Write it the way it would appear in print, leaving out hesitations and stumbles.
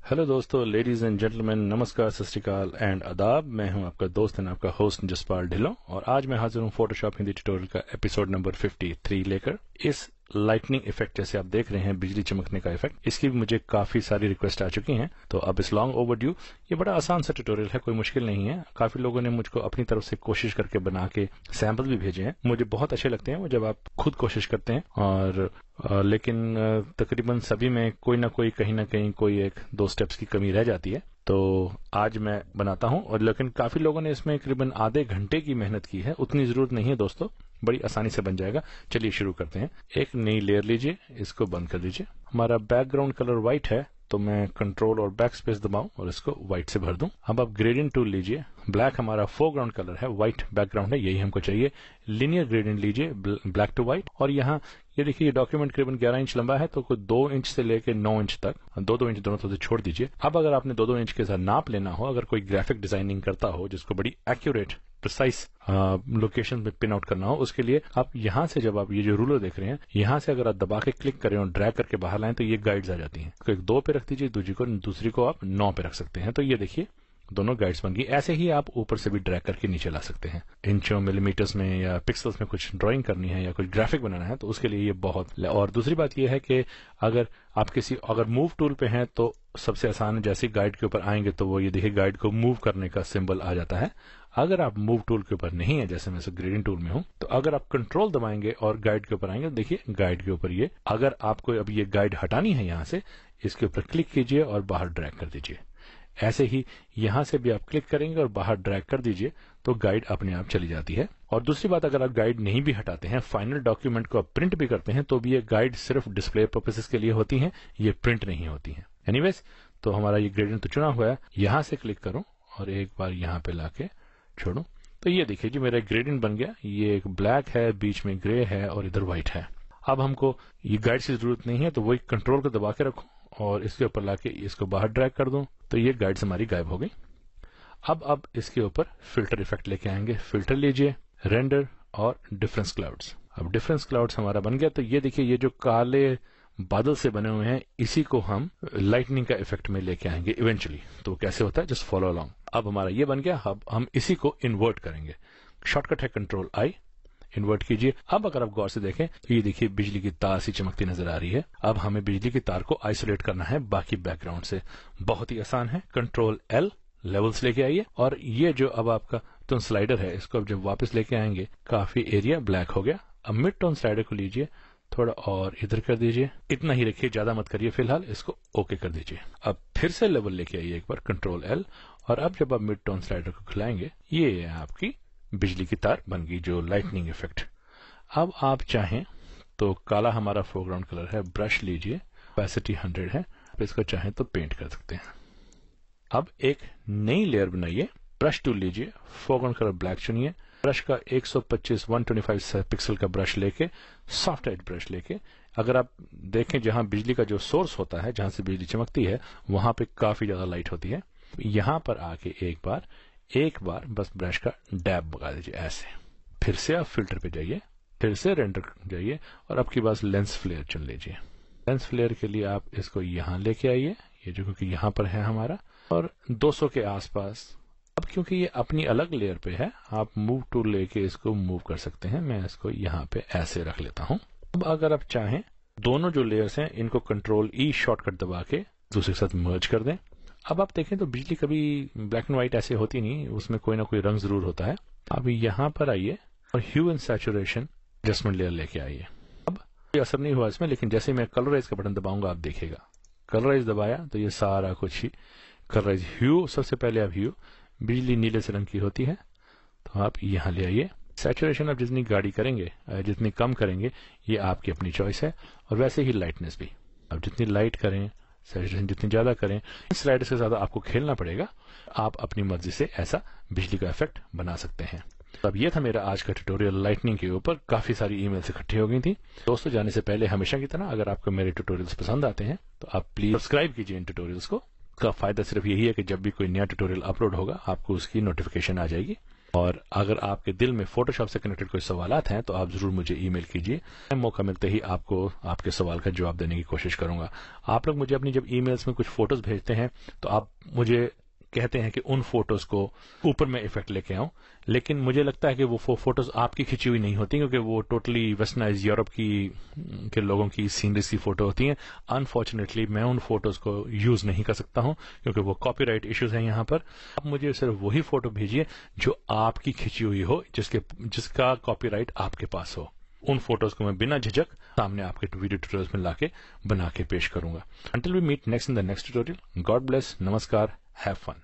Hello दोस्तों, ladies and gentleman, नमस्कार, सत श्री अकाल एंड आदाब। मैं हूं आपका दोस्त एंड आपका होस्ट जसपाल ढिल्लों और आज मैं हाजिर हूं फोटोशॉप हिंदी ट्यूटोरियल का एपिसोड नंबर 53 लेकर। इस लाइटनिंग इफेक्ट जैसे आप देख रहे हैं, बिजली चमकने का इफेक्ट, इसकी भी मुझे काफी सारी रिक्वेस्ट आ चुकी हैं। तो अब इस लॉन्ग ओवरड्यू ये बड़ा आसान सा ट्यूटोरियल है, कोई मुश्किल नहीं है। काफी लोगों ने मुझको अपनी तरफ से कोशिश करके बना के सैंपल भी भेजे हैं। मुझे बहुत अच्छे लगते हैं वो जब आप खुद कोशिश करते हैं और लेकिन तकरीबन सभी में कोई ना कोई कहीं ना कहीं कोई एक दो स्टेप्स की कमी रह जाती है। तो आज मैं बनाता हूं और लेकिन काफी लोगों ने इसमें करीबन आधे घंटे की मेहनत की है। उतनी जरूरत नहीं है दोस्तों, बड़ी आसानी से बन जाएगा। चलिए शुरू करते हैं। एक नई लेयर लीजिए, इसको बंद कर दीजिए। हमारा बैकग्राउंड कलर व्हाइट है तो मैं कंट्रोल और बैक स्पेस दबाऊं और इसको व्हाइट से भर दूं। अब आप ग्रेडियंट टूल लीजिए। ब्लैक हमारा फोरग्राउंड कलर है, व्हाइट बैकग्राउंड है, यही हमको चाहिए। लिनियर ग्रेडियंट लीजिए, ब्लैक टू व्हाइट। और यहाँ ये देखिए, ये डॉक्यूमेंट करीबन 11 इंच लंबा है तो कोई 2 इंच से लेकर 9 इंच तक, 2-2 इंच दोनों तरफ से छोड़ दीजिए। अब अगर आपने 2-2 इंच के साथ नाप लेना हो, अगर कोई ग्राफिक डिजाइनिंग करता हो जिसको बड़ी एक्यूरेट प्रिसाइज लोकेशन में पिन आउट करना हो, उसके लिए आप यहां से, जब आप ये जो रूलर देख रहे हैं, यहां से अगर आप दबा के क्लिक करें और ड्रैग करके बाहर लाएं तो ये गाइड्स आ जाती हैं। तो एक 2 पे रख दीजिए, दूसरी को आप 9 पे रख सकते हैं। तो ये देखिए दोनों गाइड्स बन गई। ऐसे ही आप ऊपर से भी ड्रैग करके नीचे ला सकते हैं। इंचों, मिलीमीटर्स में या पिक्सल्स में कुछ ड्राइंग करनी है या कुछ ग्राफिक बनाना है तो उसके लिए ये बहुत। और दूसरी बात यह है कि अगर आप अगर मूव टूल पे हैं तो सबसे आसान, जैसे गाइड के ऊपर आएंगे तो वो ये देखिए गाइड को मूव करने का सिंबल आ जाता है। अगर आप मूव टूल के ऊपर नहीं है, जैसे मैं ग्रेडियंट टूल में हूं, तो अगर आप कंट्रोल दबाएंगे और गाइड के ऊपर आएंगे तो देखिए गाइड के ऊपर ये, अगर आपको अब ये गाइड हटानी है यहां से, इसके ऊपर क्लिक कीजिए और बाहर ड्रैग कर दीजिए। ऐसे ही यहां से भी आप क्लिक करेंगे और बाहर ड्रैग कर दीजिए तो गाइड अपने आप चली जाती है। और दूसरी बात, अगर आप गाइड नहीं भी हटाते हैं, फाइनल डॉक्यूमेंट को आप प्रिंट भी करते हैं तो भी ये गाइड सिर्फ डिस्प्ले पर्पसेस के लिए होती हैं, ये प्रिंट नहीं होती हैं। एनीवेज, तो हमारा ये ग्रेडियंट तो चुना हुआ है। यहां से क्लिक करूं और एक बार यहां पे लाके छोड़ूं तो ये देखिए जी मेरा ग्रेडियंट बन गया। ये एक ब्लैक है, बीच में ग्रे है और इधर व्हाइट है। अब हमको ये गाइड की जरूरत नहीं है तो वही कंट्रोल को दबा के रखूं और इसके ऊपर लाके इसको बाहर ड्रैग कर दूं तो ये गाइड्स हमारी गायब हो गई। अब इसके ऊपर फिल्टर इफेक्ट लेके आएंगे। फिल्टर लीजिए, रेंडर और डिफरेंस क्लाउड्स। अब डिफरेंस क्लाउड्स हमारा बन गया। तो ये देखिए, ये जो काले बादल से बने हुए हैं, इसी को हम लाइटनिंग का इफेक्ट में लेके आएंगे इवेंचुअली। तो कैसे होता है, जस्ट फॉलो अलोंग। अब हमारा ये बन गया। अब हम इसी को इन्वर्ट करेंगे। शॉर्टकट है कंट्रोल आई, इन्वर्ट कीजिए। अब अगर आप गौर से देखें तो ये देखिए बिजली की तार सी चमकती नजर आ रही है। अब हमें बिजली की तार को आइसोलेट करना है बाकी बैकग्राउंड से। बहुत ही आसान है, कंट्रोल एल, लेवल्स लेके आइए और ये जो अब आपका टोन स्लाइडर है, इसको अब जब वापस लेके आएंगे, काफी एरिया ब्लैक हो गया। अब मिड टोन स्लाइडर को लीजिए, थोड़ा और इधर कर दीजिए, इतना ही रखिए, ज्यादा मत करिए फिलहाल। इसको ओके कर दीजिए। अब फिर से लेवल लेके आइए एक बार, कंट्रोल एल, और अब जब आप मिड टोन स्लाइडर को खिलाएंगे, ये आपकी बिजली की तार बन गई, जो लाइटनिंग इफेक्ट। अब आप चाहें तो काला हमारा फोरग्राउंड कलर है, ब्रश लीजिए, ओपेसिटी 100 है, इसको चाहें तो पेंट कर सकते हैं। अब एक नई लेयर बनाइए, ब्रश टूल लीजिए, फोरग्राउंड कलर ब्लैक चुनिए, ब्रश का 125 पिक्सल का ब्रश लेके, सॉफ्ट एज ब्रश लेके, अगर आप देखें जहां बिजली का जो सोर्स होता है, जहां से बिजली चमकती है, वहां पे काफी ज्यादा लाइट होती है। यहां पर आके एक बार बस ब्रश का डैब लगा दीजिए ऐसे। फिर से आप फिल्टर पे जाइए, फिर से रेंडर जाइए और आपके पास लेंस फ्लेयर चुन लीजिए। लेंस फ्लेयर के लिए आप इसको यहां लेके आइए, ये जो क्योंकि यहां पर है हमारा, और 200 के आसपास। अब क्योंकि ये अपनी अलग लेयर पे है, आप मूव टूल लेके इसको मूव कर सकते हैं। मैं इसको यहां पे ऐसे रख लेता हूं। अब अगर आप चाहें, दोनों जो लेयर्स हैं इनको कंट्रोल ई शॉर्टकट दबा के दूसरे के साथ मर्ज कर दें। अब आप देखें तो बिजली कभी ब्लैक एंड व्हाइट ऐसे होती नहीं, उसमें कोई ना कोई रंग जरूर होता है। अब यहां पर आइए और hue and saturation adjustment layer लेके आइए। अब कोई असर नहीं हुआ इसमें, लेकिन जैसे मैं कलराइज का बटन दबाऊंगा आप देखिएगा, कलराइज दबाया तो ये सारा कुछ ही कलराइज। ह्यू, सबसे पहले आप ह्यू, बिजली नीले से रंग की होती है तो आप यहां ले आइए। सैचुरेशन आप जितनी गाढ़ी करेंगे, जितनी कम करेंगे, ये आपकी अपनी चॉइस है। और वैसे ही लाइटनेस भी, आप जितनी लाइट करें, सैचुरेशन जितनी ज्यादा करें, इस लाइट से ज्यादा आपको खेलना पड़ेगा। आप अपनी मर्जी से ऐसा बिजली का इफेक्ट बना सकते हैं। अब ये था मेरा आज का ट्यूटोरियल लाइटनिंग के ऊपर। काफी सारी ईमेल्स इकट्ठी हो गई थी। दोस्तों, जाने से पहले हमेशा की तरह अगर आपको मेरे ट्यूटोरियल्स पसंद आते हैं तो आप प्लीज सब्सक्राइब कीजिए इन ट्यूटोरियल्स को। का फायदा सिर्फ यही है कि जब भी कोई नया ट्यूटोरियल अपलोड होगा आपको उसकी नोटिफिकेशन आ जाएगी। और अगर आपके दिल में फोटोशॉप से कनेक्टेड कोई सवालात हैं तो आप जरूर मुझे ईमेल कीजिए। मौका मिलते ही आपको आपके सवाल का जवाब देने की कोशिश करूंगा। आप लोग मुझे अपनी जब ईमेल्स में कुछ फोटोज भेजते हैं तो आप मुझे कहते हैं कि उन फोटोज को ऊपर मैं इफेक्ट लेके आऊं, लेकिन मुझे लगता है कि वो फोटोज आपकी खिंची हुई नहीं होती, क्योंकि वो टोटली वेस्टर्नाइज यूरोप के लोगों की सीनरीज की फोटो होती हैं। अनफॉर्चुनेटली मैं उन फोटोज को यूज नहीं कर सकता हूं क्योंकि वो कॉपीराइट इश्यूज हैं यहाँ पर। आप मुझे सिर्फ वही फोटो भेजिए जो आपकी खिंची हुई हो, जिसका कॉपीराइट आपके पास हो। उन फोटोज को मैं बिना झिझक सामने आपके वीडियो ट्यूटोरियल्स में लाके बना के पेश करूंगा। Until we meet next in the next tutorial, god bless, नमस्कार, हैव फन।